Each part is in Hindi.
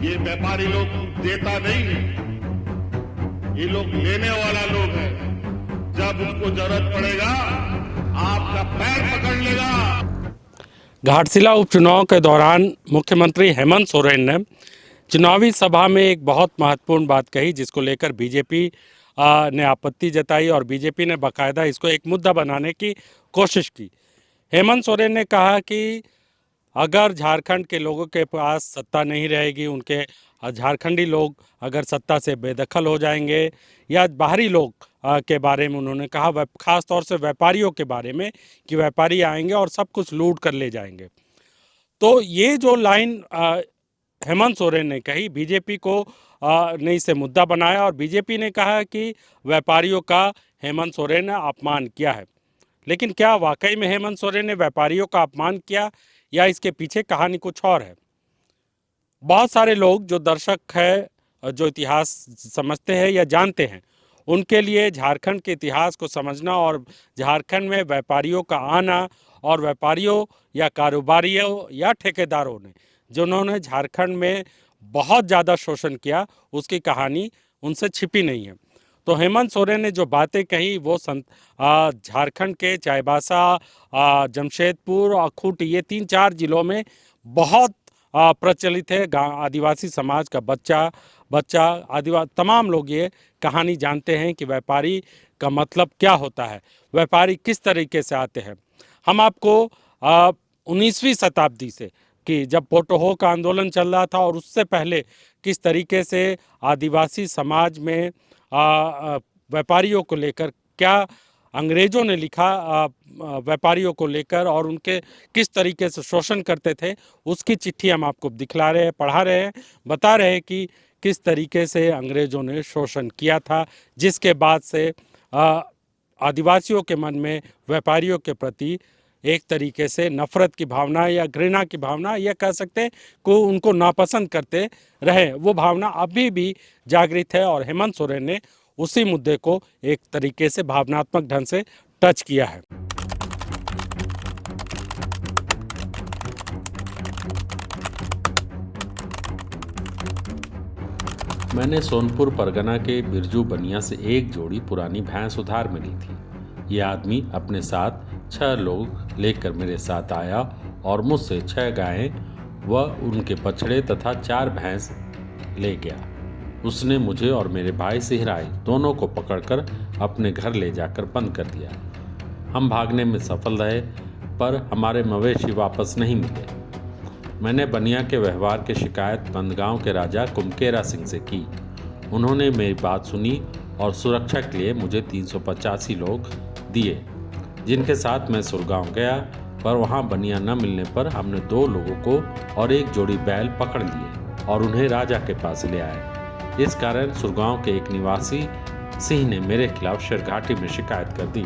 ये व्यापारी लोग देता नहीं है, ये लोग लेने वाला लोग है। जब उनको जरूरत पड़ेगा आपका पैर पकड़ लेगा। घाटशिला उपचुनाव के दौरान मुख्यमंत्री हेमंत सोरेन ने चुनावी सभा में एक बहुत महत्वपूर्ण बात कही, जिसको लेकर बीजेपी ने आपत्ति जताई और बीजेपी ने बाकायदा इसको एक मुद्दा बनाने की कोशिश की। हेमंत सोरेन ने कहा कि अगर झारखंड के लोगों के पास सत्ता नहीं रहेगी, उनके झारखंडी लोग अगर सत्ता से बेदखल हो जाएंगे, या बाहरी लोग के बारे में उन्होंने कहा, खास तौर से व्यापारियों के बारे में, कि व्यापारी आएंगे और सब कुछ लूट कर ले जाएंगे। तो ये जो लाइन हेमंत सोरेन ने कही, बीजेपी को ने इसे मुद्दा बनाया और बीजेपी ने कहा कि व्यापारियों का हेमंत सोरेन ने अपमान किया है। लेकिन क्या वाकई में हेमंत सोरेन ने व्यापारियों का अपमान किया, या इसके पीछे कहानी कुछ और है? बहुत सारे लोग जो दर्शक है, जो इतिहास समझते हैं या जानते हैं, उनके लिए झारखंड के इतिहास को समझना और झारखंड में व्यापारियों का आना और व्यापारियों या कारोबारियों या ठेकेदारों ने जिन्होंने झारखंड में बहुत ज़्यादा शोषण किया, उसकी कहानी उनसे छिपी नहीं है। तो हेमंत सोरेन ने जो बातें कही वो झारखंड के चाईबासा, जमशेदपुर और खूंटी, ये 3-4 जिलों में बहुत प्रचलित है। आदिवासी समाज का बच्चा आदिवासी तमाम लोग ये कहानी जानते हैं कि व्यापारी का मतलब क्या होता है, व्यापारी किस तरीके से आते हैं। हम आपको 19वीं शताब्दी से, कि जब पोटोहो का आंदोलन चल रहा था और उससे पहले किस तरीके से आदिवासी समाज में व्यापारियों को लेकर क्या अंग्रेज़ों ने लिखा, व्यापारियों को लेकर, और उनके किस तरीके से शोषण करते थे, उसकी चिट्ठी हम आपको दिखला रहे हैं, पढ़ा रहे हैं, बता रहे हैं कि किस तरीके से अंग्रेज़ों ने शोषण किया था, जिसके बाद से आदिवासियों के मन में व्यापारियों के प्रति एक तरीके से नफ़रत की भावना या घृणा की भावना, यह कह सकते हैं को उनको नापसंद करते रहे, वो भावना अभी भी जागृत है। और हेमंत सोरेन ने उसी मुद्दे को एक तरीके से भावनात्मक ढंग से टच किया है। मैंने सोनपुर परगना के बिरजू बनिया से एक जोड़ी पुरानी भैंस उधार में ली थी। यह आदमी अपने साथ 6 लोग लेकर मेरे साथ आया और मुझसे 6 गायें व उनके बछड़े तथा 4 भैंस ले गया। उसने मुझे और मेरे भाई सिहराई दोनों को पकड़कर अपने घर ले जाकर बंद कर दिया। हम भागने में सफल रहे, पर हमारे मवेशी वापस नहीं मिले। मैंने बनिया के व्यवहार की शिकायत बंदगांव के राजा कुमकेरा सिंह से की। उन्होंने मेरी बात सुनी और सुरक्षा के लिए मुझे 385 लोग दिए, जिनके साथ मैं सुरगांव गया। पर वहां बनिया न मिलने पर हमने 2 लोगों को और एक जोड़ी बैल पकड़ लिए और उन्हें राजा के पास ले आए। इस कारण सुरगांव के एक निवासी सिंह ने मेरे खिलाफ शेरघाटी में शिकायत कर दी।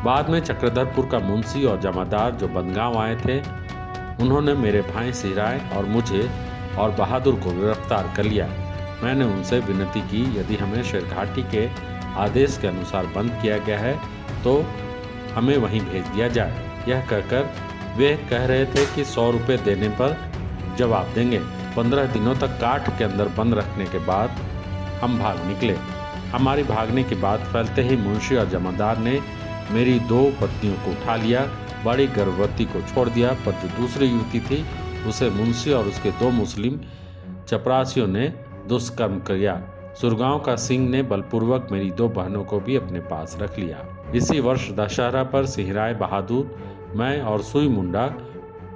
बाद में चक्रधरपुर का मुंशी और जमादार जो बंदगांव आए थे, उन्होंने मेरे भाई सिहराय और मुझे और बहादुर को गिरफ्तार कर लिया। मैंने उनसे विनती की, यदि हमें शेरघाटी के आदेश के अनुसार बंद किया गया है तो हमें वहीं भेज दिया जाए। यह कहकर वे कह रहे थे कि 100 रुपये देने पर जवाब देंगे। 15 दिनों तक काठ के अंदर बंद रखने के बाद हम भाग निकले। हमारी भागने की बात फैलते ही मुंशी और जमादार ने मेरी 2 पत्नियों को उठा लिया। बड़ी गर्भवती को छोड़ दिया, पर जो दूसरी युवती थी उसे मुंशी और उसके 2 मुस्लिम चपरासियों ने दुष्कर्म किया। सुरगांव का सिंह ने बलपूर्वक मेरी 2 बहनों को भी अपने पास रख लिया। इसी वर्ष दशहरा पर सिहराय बहादुर, मैं और सुई मुंडा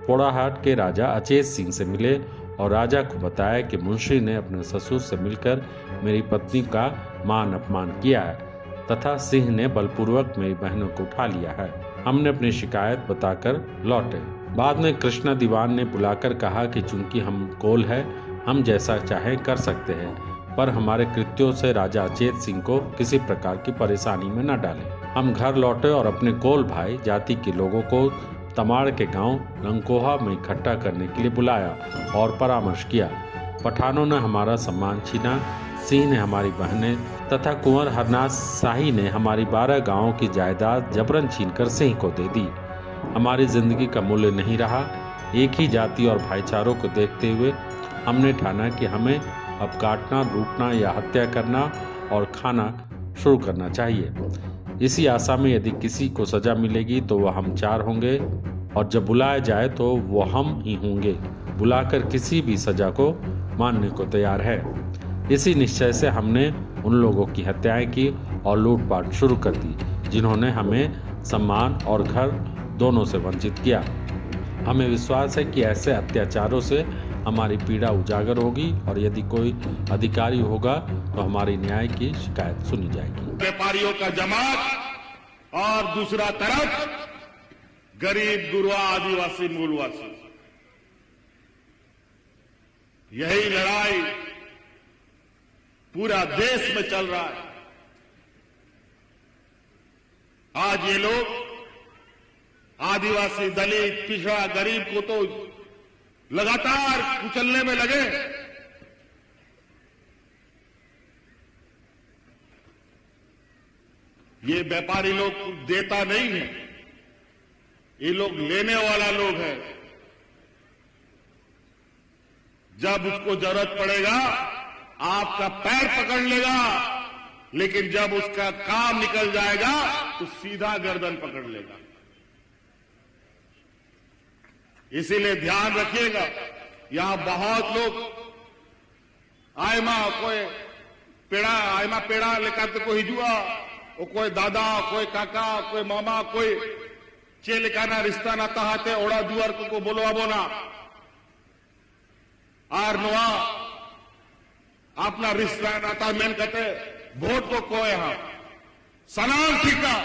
पोड़ाहाट के राजा अचेत सिंह से मिले और राजा को बताया कि मुंशी ने अपने ससुर से मिलकर मेरी पत्नी का मान अपमान किया है तथा सिंह ने बलपूर्वक मेरी बहनों को उठा लिया है। हमने अपनी शिकायत बताकर लौटे। बाद में कृष्णा दीवान ने बुलाकर कहा कि चूंकि हम कोल है, हम जैसा चाहें कर सकते हैं, पर हमारे कृत्यों से राजा अचेत सिंह को किसी प्रकार की परेशानी में न डालें। हम घर लौटे और अपने कोल भाई जाति के लोगों को तमाड़ के गांव लंकोहा में इकट्ठा करने के लिए बुलाया और परामर्श किया। पठानों ने हमारा सम्मान छीना, सिंह ने हमारी बहनें तथा कुंवर हरनाथ शाही ने हमारी 12 गांवों की जायदाद जबरन छीनकर सिंह को दे दी। हमारी जिंदगी का मूल्य नहीं रहा। एक ही जाति और भाईचारों को देखते हुए हमने ठाना कि हमें अब काटना, लूटना या हत्या करना और खाना शुरू करना चाहिए। इसी आशा में यदि किसी को सजा मिलेगी तो वह हम 4 होंगे और जब बुलाया जाए तो वो हम ही होंगे। बुलाकर किसी भी सजा को मानने को तैयार है। इसी निश्चय से हमने उन लोगों की हत्याएं की और लूटपाट शुरू कर दी जिन्होंने हमें सम्मान और घर दोनों से वंचित किया। हमें विश्वास है कि ऐसे अत्याचारों से हमारी पीड़ा उजागर होगी और यदि कोई अधिकारी होगा तो हमारी न्याय की शिकायत सुनी जाएगी। व्यापारियों का जमात और दूसरा तरफ गरीब गुरबा आदिवासी मूलवासी, यही लड़ाई पूरा देश में चल रहा है। आज ये लोग आदिवासी, दलित, पिछड़ा, गरीब को तो लगातार कुचलने में लगे। ये व्यापारी लोग देता नहीं है, ये लोग लेने वाला लोग है। जब उसको जरूरत पड़ेगा आपका पैर पकड़ लेगा, लेकिन जब उसका काम निकल जाएगा तो सीधा गर्दन पकड़ लेगा। इसीलिए ध्यान रखिएगा, यहां बहुत लोग आयमा कोई पेड़ा लेकर कोई हिजुआ, कोई दादा, कोई काका, कोई मामा, कोई चे लेकाना रिश्ता नाता हाथे ओड़ा दुआर को बोलवा बोना आर नोआ अपना रिश्ता नाता मेन कहते वोट को कोई यहां सनाम ठीका